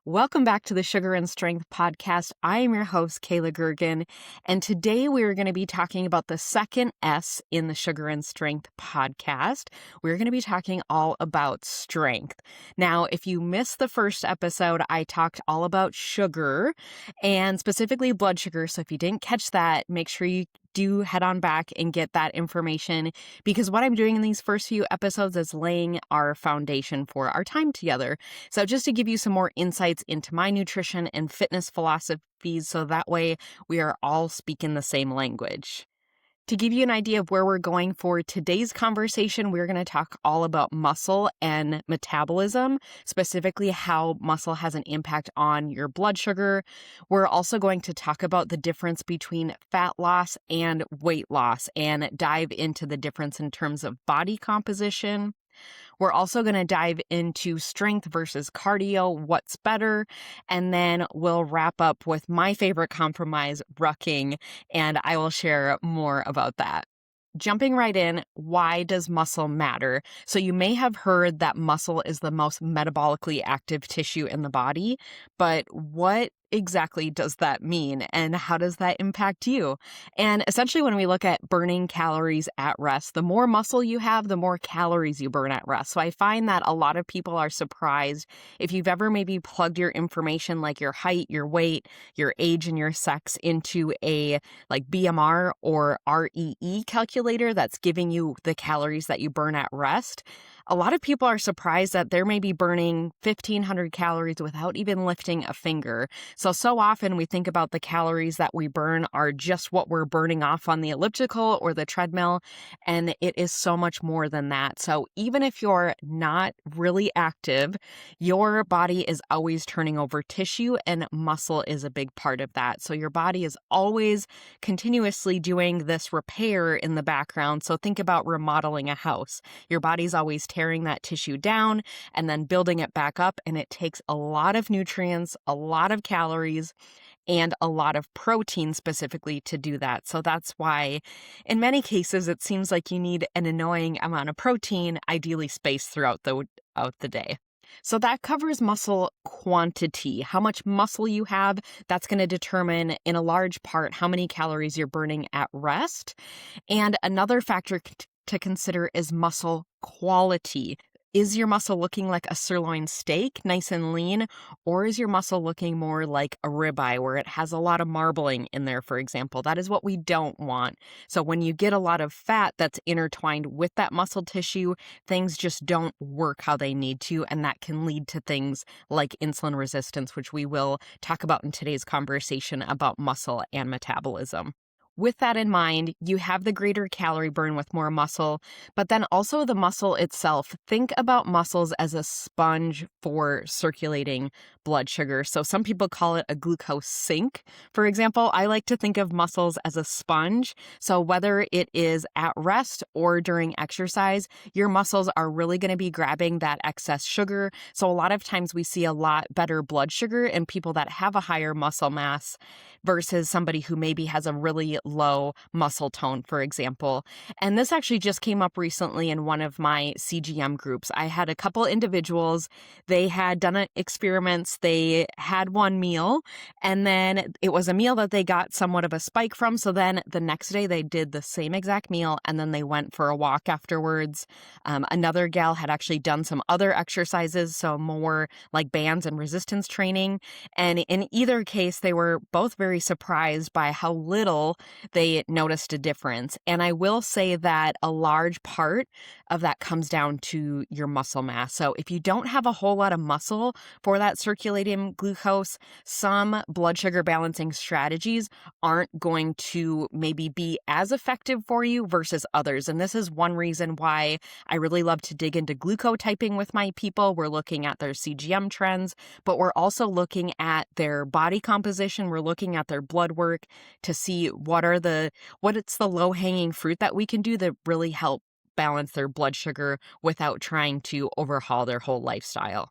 Welcome back to the Sugar and Strength podcast. I am your host, Kayla Gergen, and today we are going to be talking about the second S in the Sugar and Strength podcast. We're going to be talking all about strength. Now, if you missed the first episode, I talked all about sugar and specifically blood sugar. So if you didn't catch that, make sure you do head on back and get that information, because what I'm doing in these first few episodes is laying our foundation for our time together. So just to give you some more insights into my nutrition and fitness philosophies, so that way we are all speaking the same language. To give you an idea of where we're going for today's conversation, we're going to talk all about muscle and metabolism, specifically how muscle has an impact on your blood sugar. We're also going to talk about the difference between fat loss and weight loss and dive into the difference in terms of body composition. We're also going to dive into strength versus cardio, what's better, and then we'll wrap up with my favorite compromise, rucking, and I will share more about that. Jumping right in, why does muscle matter? So you may have heard that muscle is the most metabolically active tissue in the body, but what exactly does that mean and how does that impact you? And essentially when we look at burning calories at rest, the more muscle you have, the more calories you burn at rest. So I find that a lot of people are surprised if you've ever maybe plugged your information like your height, your weight, your age, and your sex into a like BMR or REE calculator that's giving you the calories that you burn at rest. A lot of people are surprised that they're maybe burning 1,500 calories without even lifting a finger. So often we think about the calories that we burn are just what we're burning off on the elliptical or the treadmill, and it is so much more than that. So even if you're not really active, your body is always turning over tissue, and muscle is a big part of that. So your body is always continuously doing this repair in the background. So think about remodeling a house. Your body's always tearing that tissue down and then building it back up, and it takes a lot of nutrients, a lot of calories, and a lot of protein specifically to do that. So that's why in many cases it seems like you need an annoying amount of protein, ideally spaced throughout the day. So that covers muscle quantity. How much muscle you have, that's going to determine in a large part how many calories you're burning at rest. And another factor to consider is muscle quality. Is your muscle looking like a sirloin steak, nice and lean, or is your muscle looking more like a ribeye where it has a lot of marbling in there, for example? That is what we don't want. So when you get a lot of fat that's intertwined with that muscle tissue, things just don't work how they need to, and that can lead to things like insulin resistance, which we will talk about in today's conversation about muscle and metabolism. With that in mind, you have the greater calorie burn with more muscle, but then also the muscle itself. Think about muscles as a sponge for circulating blood sugar. So some people call it a glucose sink. For example, I like to think of muscles as a sponge. So whether it is at rest or during exercise, your muscles are really going to be grabbing that excess sugar. So a lot of times we see a lot better blood sugar in people that have a higher muscle mass versus somebody who maybe has a really low muscle tone, for example. And this actually just came up recently in one of my CGM groups. I had a couple individuals, they had done experiments, they had one meal, and then it was a meal that they got somewhat of a spike from. So then the next day they did the same exact meal, and then they went for a walk afterwards. Another gal had actually done some other exercises, so more like bands and resistance training. And in either case, they were both very surprised by how little they noticed a difference. And I will say that a large part of that comes down to your muscle mass. So if you don't have a whole lot of muscle for that circulating glucose, some blood sugar balancing strategies aren't going to maybe be as effective for you versus others. And this is one reason why I really love to dig into glucotyping with my people. We're looking at their CGM trends, but we're also looking at their body composition. We're looking at their blood work to see what's the low-hanging fruit that we can do that really help balance their blood sugar without trying to overhaul their whole lifestyle.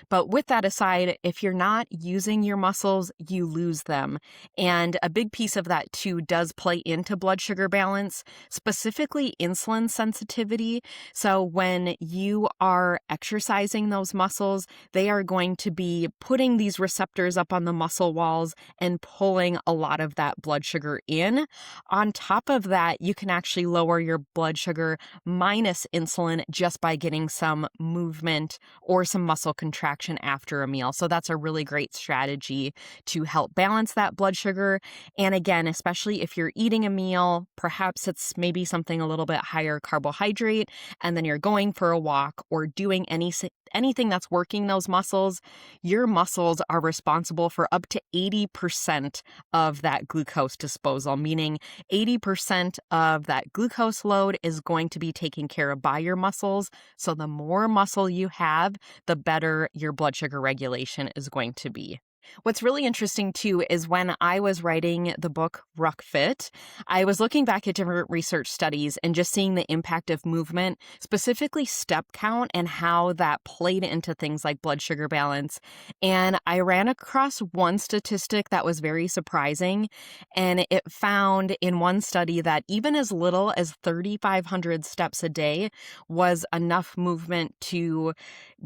But with that aside, if you're not using your muscles, you lose them. And a big piece of that too does play into blood sugar balance, specifically insulin sensitivity. So when you are exercising those muscles, they are going to be putting these receptors up on the muscle walls and pulling a lot of that blood sugar in. On top of that, you can actually lower your blood sugar minus insulin just by getting some movement or some muscle contraction after a meal. So that's a really great strategy to help balance that blood sugar. And again, especially if you're eating a meal, perhaps it's maybe something a little bit higher carbohydrate, and then you're going for a walk or doing anything that's working those muscles, your muscles are responsible for up to 80% of that glucose disposal, meaning 80% of that glucose load is going to be taken care of by your muscles. So the more muscle you have, the better your blood sugar regulation is going to be. What's really interesting too is when I was writing the book Ruck Fit, I was looking back at different research studies and just seeing the impact of movement, specifically step count and how that played into things like blood sugar balance. And I ran across one statistic that was very surprising. And it found in one study that even as little as 3,500 steps a day was enough movement to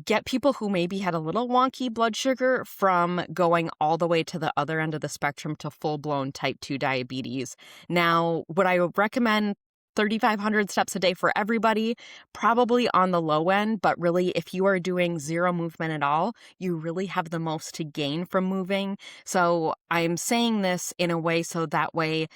get people who maybe had a little wonky blood sugar from going all the way to the other end of the spectrum to full-blown type 2 diabetes. Now, would I recommend 3,500 steps a day for everybody? Probably on the low end, but really if you are doing zero movement at all, you really have the most to gain from moving. So I'm saying this in a way so that way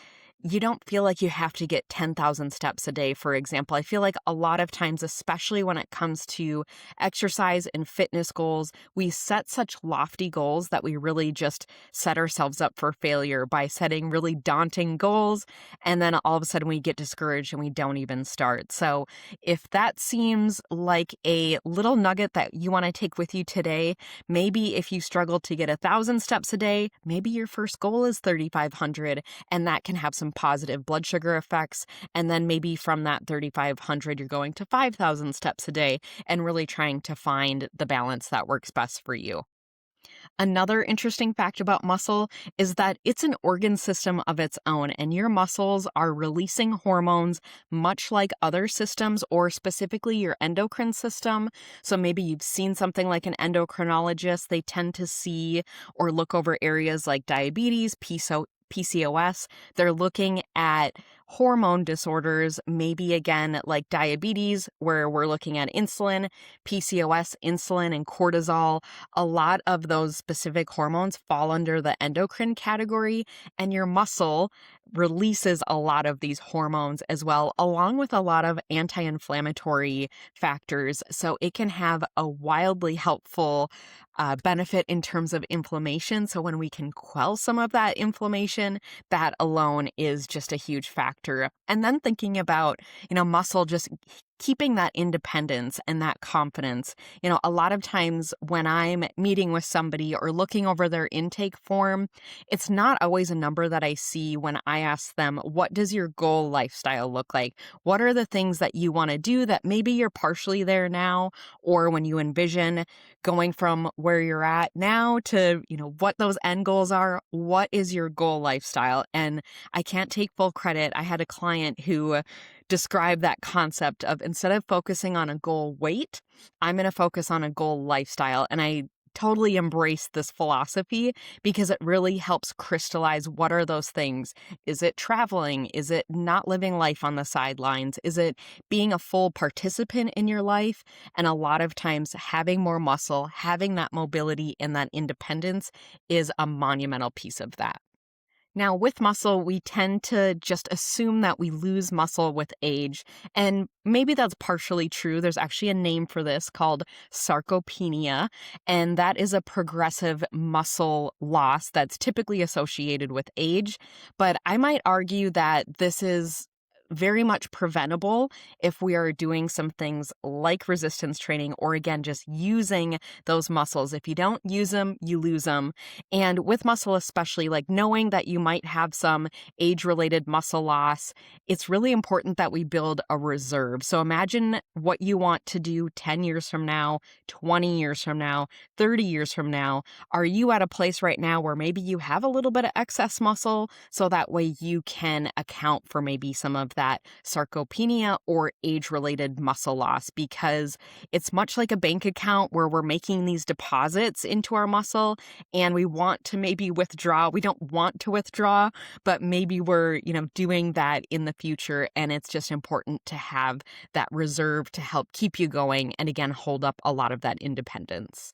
you don't feel like you have to get 10,000 steps a day, for example. I feel like a lot of times, especially when it comes to exercise and fitness goals, we set such lofty goals that we really just set ourselves up for failure by setting really daunting goals. And then all of a sudden we get discouraged and we don't even start. So if that seems like a little nugget that you want to take with you today, maybe if you struggle to get 1,000 steps a day, maybe your first goal is 3,500, and that can have some positive blood sugar effects. And then maybe from that 3,500, you're going to 5,000 steps a day and really trying to find the balance that works best for you. Another interesting fact about muscle is that it's an organ system of its own, and your muscles are releasing hormones much like other systems, or specifically your endocrine system. So maybe you've seen something like an endocrinologist. They tend to see or look over areas like diabetes, PCOS. They're looking at hormone disorders, maybe again like diabetes, where we're looking at insulin, PCOS, insulin, and cortisol. A lot of those specific hormones fall under the endocrine category, and your muscle releases a lot of these hormones as well, along with a lot of anti-inflammatory factors. So it can have a wildly helpful benefit in terms of inflammation. So when we can quell some of that inflammation, that alone is just a huge factor. And then thinking about, muscle just keeping that independence and that confidence. A lot of times when I'm meeting with somebody or looking over their intake form, it's not always a number that I see when I ask them, what does your goal lifestyle look like? What are the things that you want to do that maybe you're partially there now, or when you envision going from where you're at now to, what those end goals are, what is your goal lifestyle? And I can't take full credit. I had a client who described that concept of, instead of focusing on a goal weight, I'm going to focus on a goal lifestyle. And I totally embrace this philosophy because it really helps crystallize what are those things. Is it traveling? Is it not living life on the sidelines? Is it being a full participant in your life? And a lot of times having more muscle, having that mobility and that independence is a monumental piece of that. Now, with muscle, we tend to just assume that we lose muscle with age, and maybe that's partially true. There's actually a name for this called sarcopenia, and that is a progressive muscle loss that's typically associated with age. But I might argue that this is very much preventable if we are doing some things like resistance training, or again, just using those muscles. If you don't use them, you lose them. And with muscle, especially, like knowing that you might have some age-related muscle loss, it's really important that we build a reserve. So imagine what you want to do 10 years from now, 20 years from now, 30 years from now. Are you at a place right now where maybe you have a little bit of excess muscle, so that way you can account for maybe some of that sarcopenia or age-related muscle loss? Because it's much like a bank account where we're making these deposits into our muscle and we want to maybe withdraw. We don't want to withdraw, but maybe we're, doing that in the future. And it's just important to have that reserve to help keep you going and again, hold up a lot of that independence.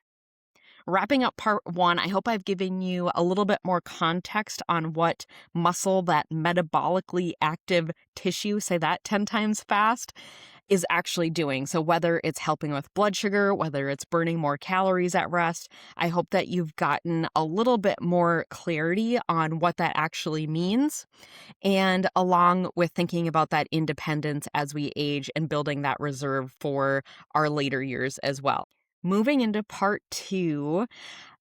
Wrapping up part one, I hope I've given you a little bit more context on what muscle, that metabolically active tissue, say that 10 times fast, is actually doing. So whether it's helping with blood sugar, whether it's burning more calories at rest, I hope that you've gotten a little bit more clarity on what that actually means. And along with thinking about that independence as we age and building that reserve for our later years as well. Moving into part two,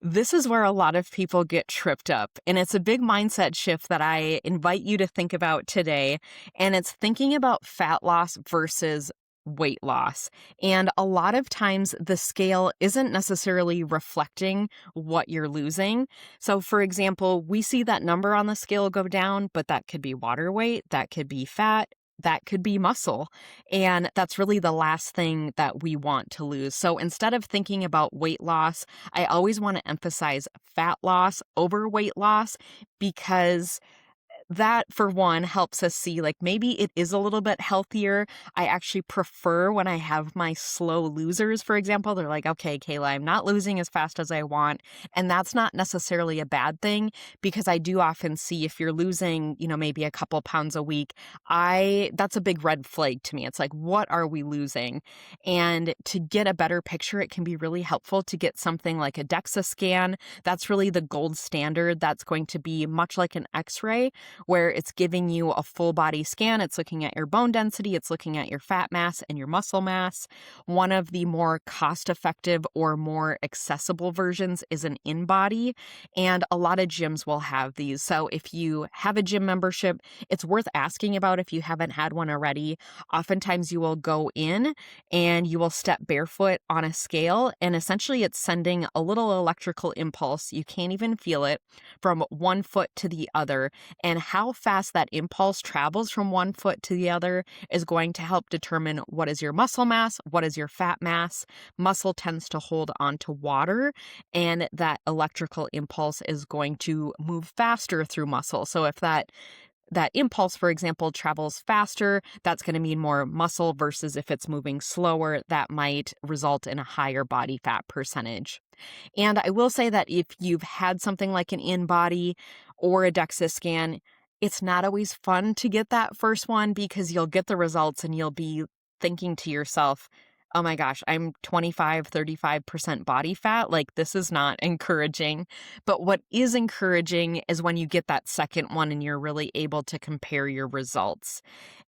this is where a lot of people get tripped up. And it's a big mindset shift that I invite you to think about today. And it's thinking about fat loss versus weight loss. And a lot of times the scale isn't necessarily reflecting what you're losing. So for example, we see that number on the scale go down, but that could be water weight, that could be fat, that could be muscle. And that's really the last thing that we want to lose. So instead of thinking about weight loss, I always want to emphasize fat loss over weight loss, because that, for one, helps us see like maybe it is a little bit healthier. I actually prefer when I have my slow losers, for example. They're like, okay, Kayla, I'm not losing as fast as I want. And that's not necessarily a bad thing, because I do often see if you're losing, maybe a couple pounds a week, that's a big red flag to me. It's like, what are we losing? And to get a better picture, it can be really helpful to get something like a DEXA scan. That's really the gold standard. That's going to be much like an X-ray, where it's giving you a full body scan. It's looking at your bone density, it's looking at your fat mass and your muscle mass. One of the more cost-effective or more accessible versions is an in-body, and a lot of gyms will have these. So if you have a gym membership, it's worth asking about if you haven't had one already. Oftentimes you will go in and you will step barefoot on a scale, and essentially it's sending a little electrical impulse, you can't even feel it, from one foot to the other. And how fast that impulse travels from one foot to the other is going to help determine what is your muscle mass, what is your fat mass. Muscle tends to hold on to water, and that electrical impulse is going to move faster through muscle. So if that impulse, for example, travels faster, that's going to mean more muscle, versus if it's moving slower, that might result in a higher body fat percentage. And I will say that if you've had something like an in-body or a DEXA scan, it's not always fun to get that first one, because you'll get the results and you'll be thinking to yourself, oh my gosh, I'm 25, 35% body fat. Like, this is not encouraging. But what is encouraging is when you get that second one and you're really able to compare your results.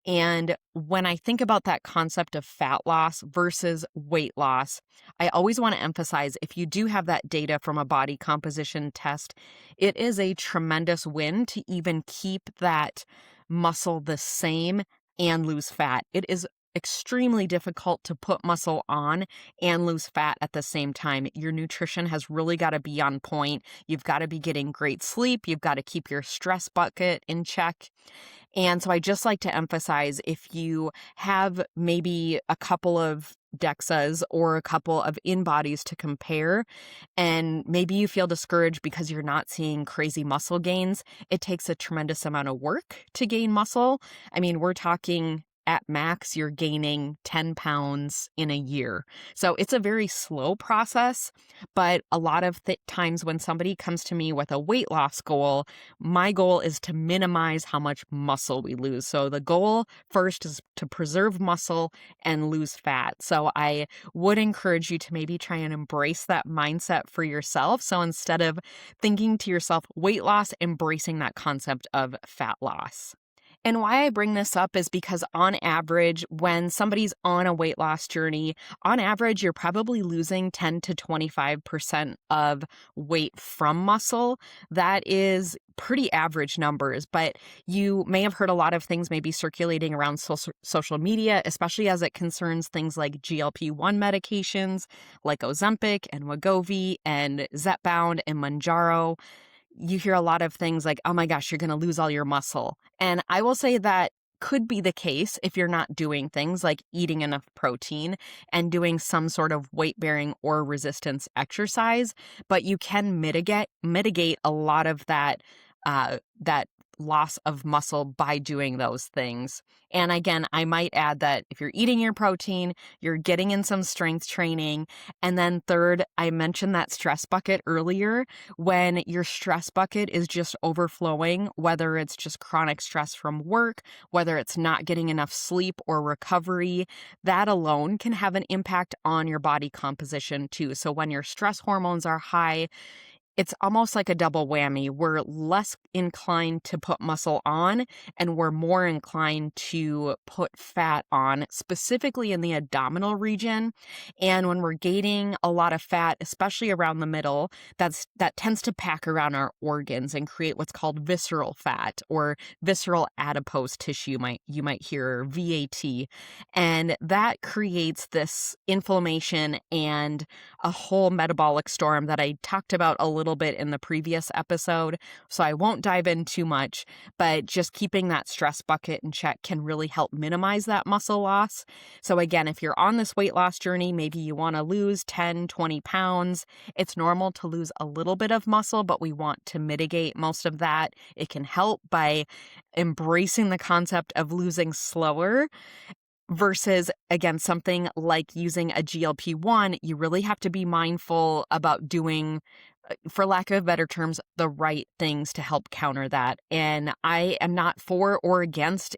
And when I think about that concept of fat loss versus weight loss, I always want to emphasize, if you do have that data from a body composition test, it is a tremendous win to even keep that muscle the same and lose fat. It is extremely difficult to put muscle on and lose fat at the same time. Your nutrition has really got to be on point. You've got to be getting great sleep. You've got to keep your stress bucket in check. And so I just like to emphasize, if you have maybe a couple of DEXAs or a couple of in-bodies to compare, and maybe you feel discouraged because you're not seeing crazy muscle gains, it takes a tremendous amount of work to gain muscle. I mean, we're talking at max, you're gaining 10 pounds in a year. So it's a very slow process, but a lot of times when somebody comes to me with a weight loss goal, my goal is to minimize how much muscle we lose. So the goal first is to preserve muscle and lose fat. So I would encourage you to maybe try and embrace that mindset for yourself. So instead of thinking to yourself weight loss, embracing that concept of fat loss. And why I bring this up is because on average, when somebody's on a weight loss journey, on average, you're probably losing 10 to 25% of weight from muscle. That is pretty average numbers, but you may have heard a lot of things maybe circulating around social media, especially as it concerns things like GLP-1 medications like Ozempic and Wegovy and Zepbound and Mounjaro. You hear a lot of things like, oh my gosh, you're going to lose all your muscle. And I will say that could be the case if you're not doing things like eating enough protein and doing some sort of weight bearing or resistance exercise, but you can mitigate a lot of that loss of muscle by doing those things. And again, I might add that if you're eating your protein, you're getting in some strength training. And then third, I mentioned that stress bucket earlier. When your stress bucket is just overflowing, whether it's just chronic stress from work, whether it's not getting enough sleep or recovery, that alone can have an impact on your body composition too. So when your stress hormones are high, it's almost like a double whammy. We're less inclined to put muscle on, and we're more inclined to put fat on, specifically in the abdominal region. And when we're gaining a lot of fat, especially around the middle, that tends to pack around our organs and create what's called visceral fat or visceral adipose tissue, you might hear VAT. And that creates this inflammation and a whole metabolic storm that I talked about a little bit in the previous episode. So I won't dive in too much, but just keeping that stress bucket in check can really help minimize that muscle loss. So again, if you're on this weight loss journey, maybe you want to lose 10, 20 pounds. It's normal to lose a little bit of muscle, but we want to mitigate most of that. It can help by embracing the concept of losing slower. Versus, again, something like using a GLP-1, you really have to be mindful about doing, for lack of better terms, the right things to help counter that. And I am not for or against,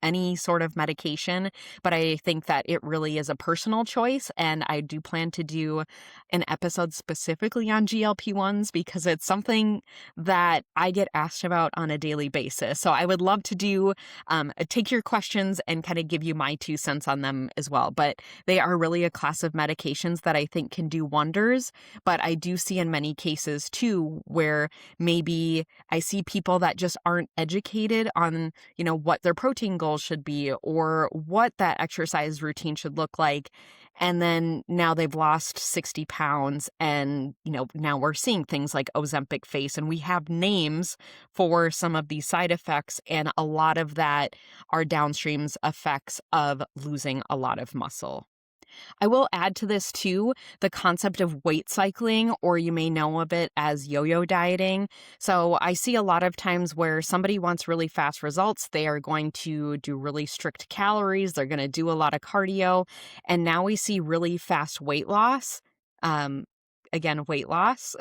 any sort of medication, but I think that it really is a personal choice. And I do plan to do an episode specifically on GLP-1s because it's something that I get asked about on a daily basis. So I would love to take your questions and kind of give you my 2 cents on them as well. But they are really a class of medications that I think can do wonders. But I do see in many cases too, where maybe I see people that just aren't educated on, what their protein goals should be or what that exercise routine should look like. And then now they've lost 60 pounds and, now we're seeing things like Ozempic face, and we have names for some of these side effects. And a lot of that are downstream effects of losing a lot of muscle. I will add to this too, the concept of weight cycling, or you may know of it as yo-yo dieting. So I see a lot of times where somebody wants really fast results. They are going to do really strict calories. They're going to do a lot of cardio. And now we see really fast weight loss. Again, weight loss,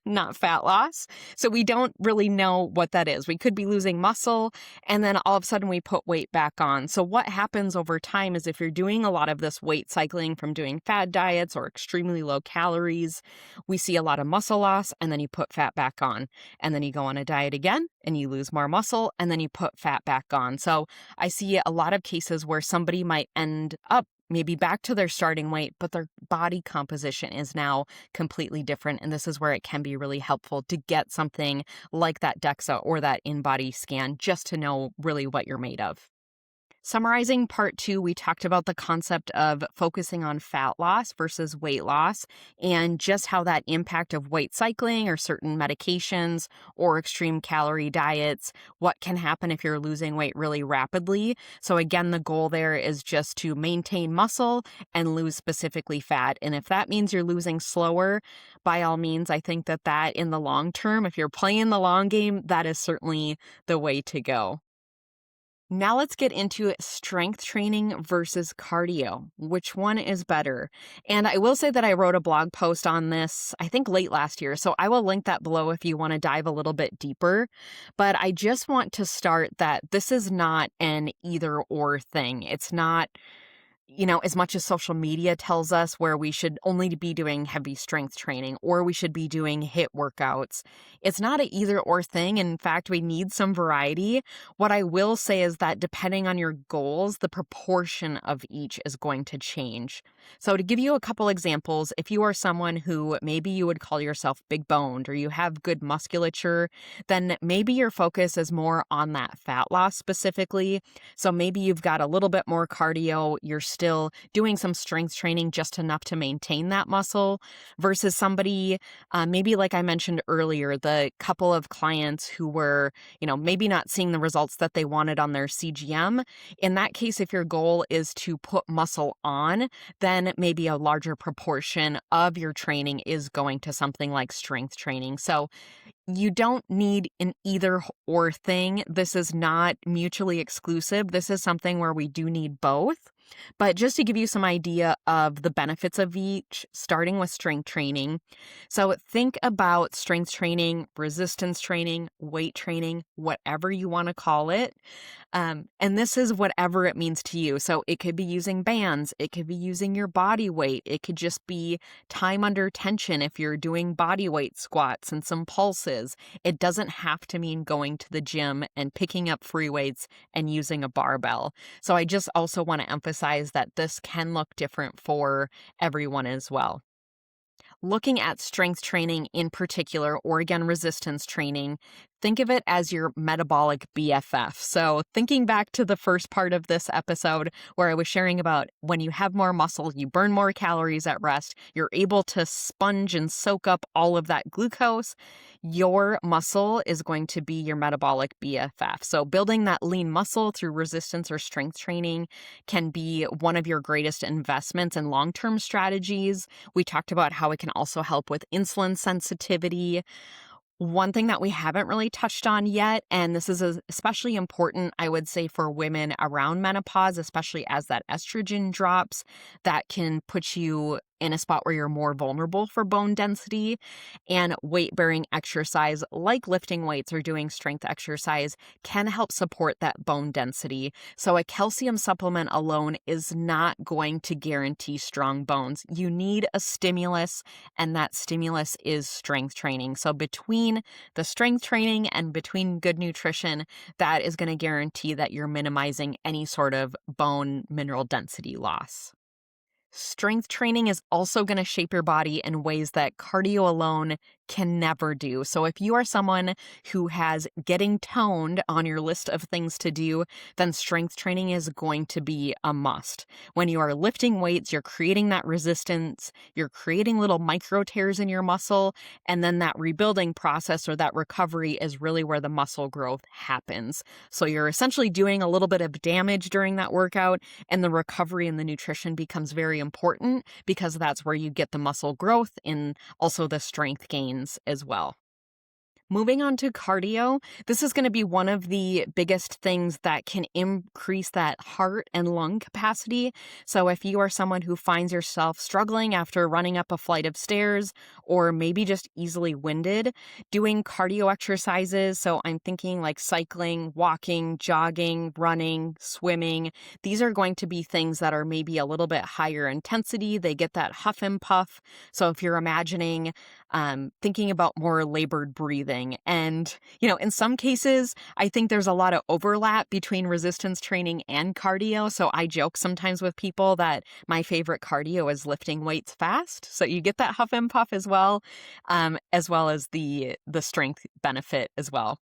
not fat loss. So we don't really know what that is. We could be losing muscle and then all of a sudden we put weight back on. So what happens over time is if you're doing a lot of this weight cycling from doing fad diets or extremely low calories, we see a lot of muscle loss and then you put fat back on. And then you go on a diet again and you lose more muscle and then you put fat back on. So I see a lot of cases where somebody might end up maybe back to their starting weight, but their body composition is now completely different. And this is where it can be really helpful to get something like that DEXA or that in-body scan just to know really what you're made of. Summarizing part 2, we talked about the concept of focusing on fat loss versus weight loss and just how that impact of weight cycling or certain medications or extreme calorie diets, what can happen if you're losing weight really rapidly. So again, the goal there is just to maintain muscle and lose specifically fat. And if that means you're losing slower, by all means, I think that in the long term, if you're playing the long game, that is certainly the way to go. Now let's get into strength training versus cardio. Which one is better? And I will say that I wrote a blog post on this, I think late last year. So I will link that below if you want to dive a little bit deeper. But I just want to start that this is not an either or thing. It's not as much as social media tells us where we should only be doing heavy strength training or we should be doing HIIT workouts, it's not an either or thing. In fact, we need some variety. What I will say is that depending on your goals, the proportion of each is going to change. So to give you a couple examples, if you are someone who maybe you would call yourself big boned or you have good musculature, then maybe your focus is more on that fat loss specifically. So maybe you've got a little bit more cardio, you're still doing some strength training just enough to maintain that muscle versus somebody, maybe like I mentioned earlier, the couple of clients who were, maybe not seeing the results that they wanted on their CGM. In that case, if your goal is to put muscle on, then maybe a larger proportion of your training is going to something like strength training. So you don't need an either or thing. This is not mutually exclusive. This is something where we do need both. But just to give you some idea of the benefits of each, starting with strength training. So think about strength training, resistance training, weight training, whatever you want to call it. And this is whatever it means to you. So it could be using bands, it could be using your body weight, it could just be time under tension if you're doing body weight squats and some pulses. It doesn't have to mean going to the gym and picking up free weights and using a barbell. So I just also want to emphasize that this can look different for everyone as well. Looking at strength training in particular, or again, resistance training, think of it as your metabolic BFF. So thinking back to the first part of this episode where I was sharing about when you have more muscle, you burn more calories at rest, you're able to sponge and soak up all of that glucose. Your muscle is going to be your metabolic BFF. So building that lean muscle through resistance or strength training can be one of your greatest investments and long-term strategies. We talked about how it can also help with insulin sensitivity. One thing that we haven't really touched on yet, and this is especially important, I would say, for women around menopause, especially as that estrogen drops, that can put you in a spot where you're more vulnerable for bone density. And weight-bearing exercise, like lifting weights or doing strength exercise, can help support that bone density. So a calcium supplement alone is not going to guarantee strong bones. You need a stimulus, and that stimulus is strength training. So between the strength training and between good nutrition, that is going to guarantee that you're minimizing any sort of bone mineral density loss. Strength training is also going to shape your body in ways that cardio alone can never do. So if you are someone who has getting toned on your list of things to do, then strength training is going to be a must. When you are lifting weights, you're creating that resistance, you're creating little micro tears in your muscle, and then that rebuilding process or that recovery is really where the muscle growth happens. So you're essentially doing a little bit of damage during that workout, and the recovery and the nutrition becomes very important because that's where you get the muscle growth and also the strength gains as well. Moving on to cardio, this is going to be one of the biggest things that can increase that heart and lung capacity. So if you are someone who finds yourself struggling after running up a flight of stairs or maybe just easily winded, doing cardio exercises, so I'm thinking like cycling, walking, jogging, running, swimming, these are going to be things that are maybe a little bit higher intensity. They get that huff and puff. So if you're imagining thinking about more labored breathing. And, in some cases, I think there's a lot of overlap between resistance training and cardio. So I joke sometimes with people that my favorite cardio is lifting weights fast. So you get that huff and puff as well as the strength benefit as well.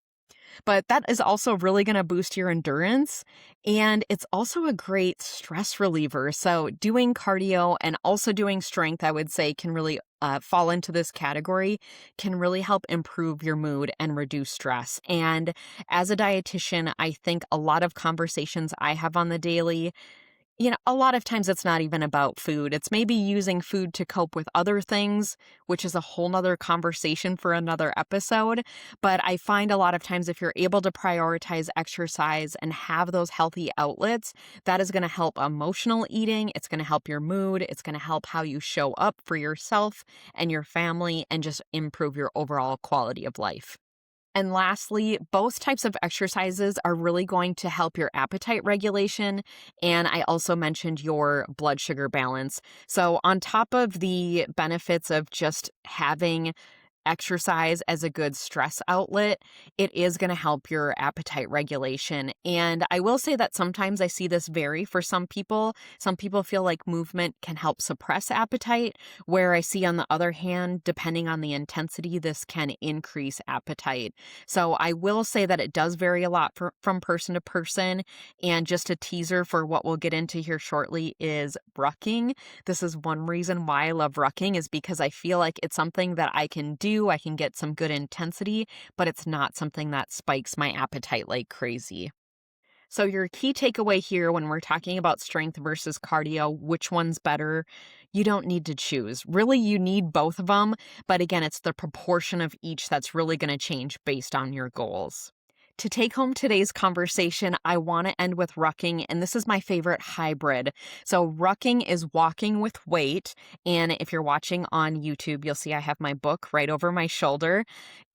But that is also really going to boost your endurance. And it's also a great stress reliever. So doing cardio and also doing strength, I would say, can really fall into this category, can really help improve your mood and reduce stress. And as a dietitian, I think a lot of conversations I have on the daily, a lot of times it's not even about food. It's maybe using food to cope with other things, which is a whole nother conversation for another episode. But I find a lot of times if you're able to prioritize exercise and have those healthy outlets, that is going to help emotional eating. It's going to help your mood. It's going to help how you show up for yourself and your family and just improve your overall quality of life. And lastly, both types of exercises are really going to help your appetite regulation. And I also mentioned your blood sugar balance. So, on top of the benefits of just having exercise as a good stress outlet, it is going to help your appetite regulation. And I will say that sometimes I see this vary for some people. Some people feel like movement can help suppress appetite, where I see on the other hand, depending on the intensity, this can increase appetite. So I will say that it does vary a lot from person to person. And just a teaser for what we'll get into here shortly is rucking. This is one reason why I love rucking, is because I feel like it's something that I can do. I can get some good intensity, but it's not something that spikes my appetite like crazy. So your key takeaway here when we're talking about strength versus cardio, which one's better? You don't need to choose. Really, you need both of them. But again, it's the proportion of each that's really going to change based on your goals. To take home today's conversation, I want to end with rucking, and this is my favorite hybrid. So rucking is walking with weight, and if you're watching on YouTube, you'll see I have my book right over my shoulder.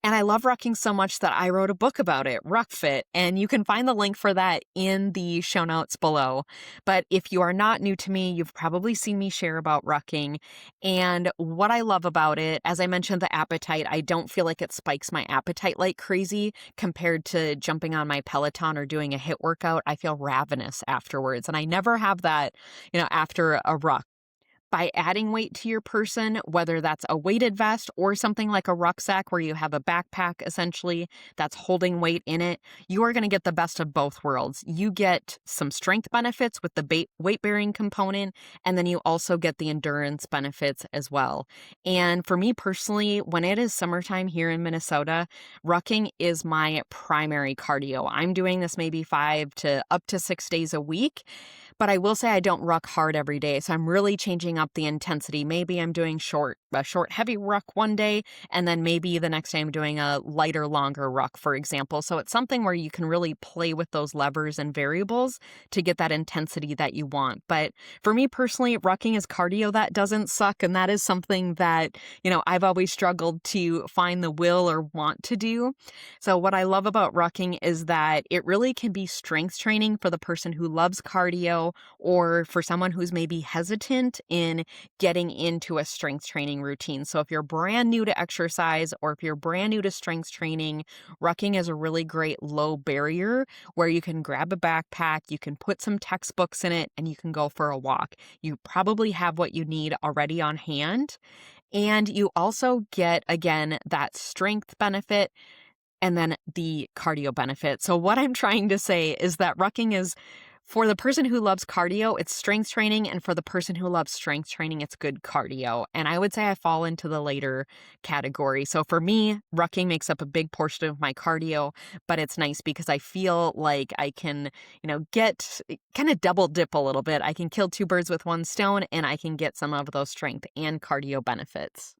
And I love rucking so much that I wrote a book about it, Ruck Fit, and you can find the link for that in the show notes below. But if you are not new to me, you've probably seen me share about rucking. And what I love about it, as I mentioned, the appetite, I don't feel like it spikes my appetite like crazy compared to jumping on my Peloton or doing a HIIT workout. I feel ravenous afterwards, and I never have that, after a ruck. By adding weight to your person, whether that's a weighted vest or something like a rucksack where you have a backpack essentially that's holding weight in it, you are going to get the best of both worlds. You get some strength benefits with the weight-bearing component, and then you also get the endurance benefits as well. And for me personally, when it is summertime here in Minnesota, rucking is my primary cardio. I'm doing this maybe 5 to up to 6 days a week. But I will say I don't ruck hard every day, so I'm really changing up the intensity. Maybe I'm doing a short, heavy ruck one day, and then maybe the next day I'm doing a lighter, longer ruck, for example. So it's something where you can really play with those levers and variables to get that intensity that you want. But for me personally, rucking is cardio that doesn't suck, and that is something that, I've always struggled to find the will or want to do. So what I love about rucking is that it really can be strength training for the person who loves cardio, or for someone who's maybe hesitant in getting into a strength training routine. So if you're brand new to exercise or if you're brand new to strength training, rucking is a really great low barrier where you can grab a backpack, you can put some textbooks in it, and you can go for a walk. You probably have what you need already on hand. And you also get, again, that strength benefit and then the cardio benefit. So what I'm trying to say is that rucking is, for the person who loves cardio, it's strength training, and for the person who loves strength training, it's good cardio. And I would say I fall into the later category. So for me, rucking makes up a big portion of my cardio, but it's nice because I feel like I can, get kind of double dip a little bit. I can kill two birds with one stone, and I can get some of those strength and cardio benefits.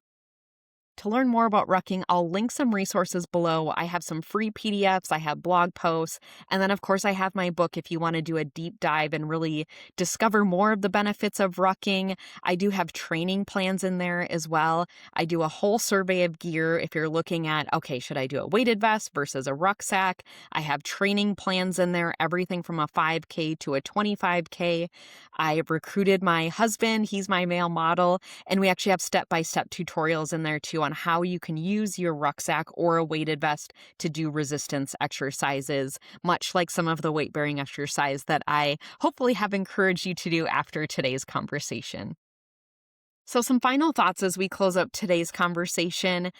To learn more about rucking, I'll link some resources below. I have some free PDFs, I have blog posts, and then of course I have my book if you want to do a deep dive and really discover more of the benefits of rucking. I do have training plans in there as well. I do a whole survey of gear if you're looking at, okay, should I do a weighted vest versus a rucksack? I have training plans in there, everything from a 5K to a 25K. I recruited my husband, he's my male model, and we actually have step-by-step tutorials in there too on how you can use your rucksack or a weighted vest to do resistance exercises, much like some of the weight-bearing exercise that I hopefully have encouraged you to do after today's conversation. So some final thoughts as we close up today's conversation.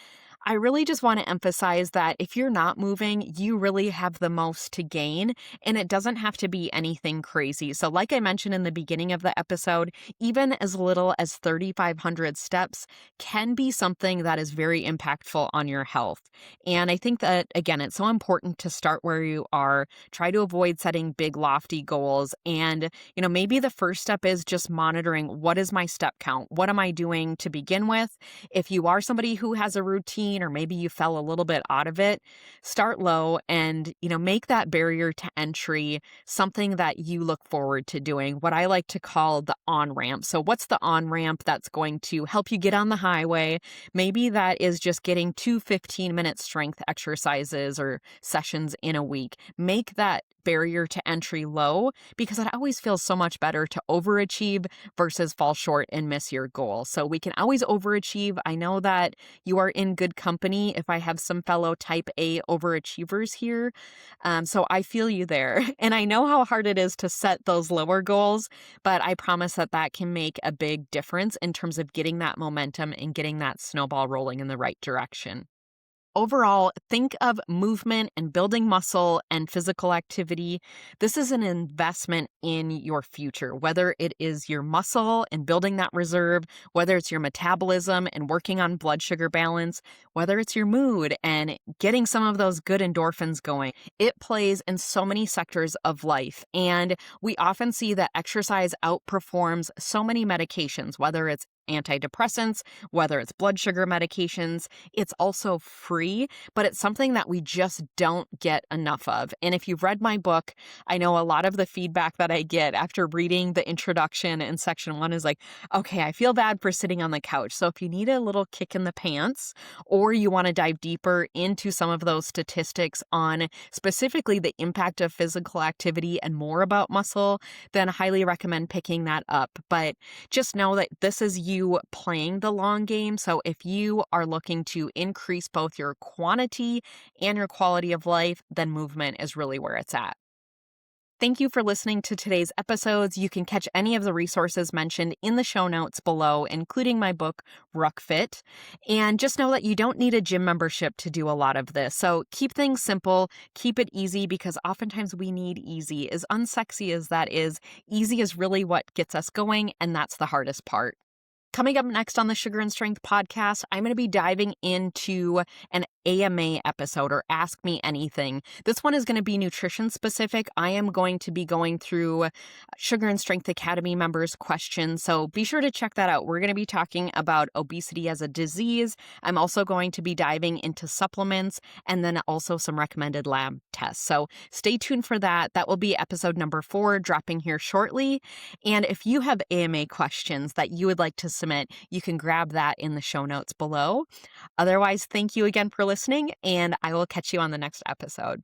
I really just want to emphasize that if you're not moving, you really have the most to gain, and it doesn't have to be anything crazy. So like I mentioned in the beginning of the episode, even as little as 3,500 steps can be something that is very impactful on your health. And I think that, again, it's so important to start where you are, try to avoid setting big, lofty goals. And, maybe the first step is just monitoring, what is my step count? What am I doing to begin with? If you are somebody who has a routine, routine or maybe you fell a little bit out of it, start low and, make that barrier to entry something that you look forward to doing, what I like to call the on-ramp. So what's the on-ramp that's going to help you get on the highway? Maybe that is just getting 2 15-minute strength exercises or sessions in a week. Make that barrier to entry low because it always feels so much better to overachieve versus fall short and miss your goal. So we can always overachieve. I know that you are in good company if I have some fellow type A overachievers here. So I feel you there. And I know how hard it is to set those lower goals, but I promise that that can make a big difference in terms of getting that momentum and getting that snowball rolling in the right direction. Overall, think of movement and building muscle and physical activity. This is an investment in your future, whether it is your muscle and building that reserve, whether it's your metabolism and working on blood sugar balance, whether it's your mood and getting some of those good endorphins going. It plays in so many sectors of life. And we often see that exercise outperforms so many medications, whether it's antidepressants, whether it's blood sugar medications. It's also free, but it's something that we just don't get enough of. And if you've read my book, I know a lot of the feedback that I get after reading the introduction in section 1 is like, okay, I feel bad for sitting on the couch. So if you need a little kick in the pants, or you want to dive deeper into some of those statistics on specifically the impact of physical activity and more about muscle, then I highly recommend picking that up. But just know that this is you playing the long game. So if you are looking to increase both your quantity and your quality of life, then movement is really where it's at. Thank you for listening to today's episodes. You can catch any of the resources mentioned in the show notes below, including my book, Ruck Fit. And just know that you don't need a gym membership to do a lot of this. So keep things simple, keep it easy, because oftentimes we need easy. As unsexy as that is, easy is really what gets us going, and that's the hardest part. Coming up next on the Sugar and Strength podcast, I'm going to be diving into an AMA episode, or Ask Me Anything. This one is going to be nutrition specific. I am going to be going through Sugar and Strength Academy members' questions, so be sure to check that out. We're going to be talking about obesity as a disease. I'm also going to be diving into supplements and then also some recommended lab tests. So stay tuned for that. That will be episode number 4, dropping here shortly. And if you have AMA questions that you would like to submit, you can grab that in the show notes below. Otherwise, thank you again for listening, and I will catch you on the next episode.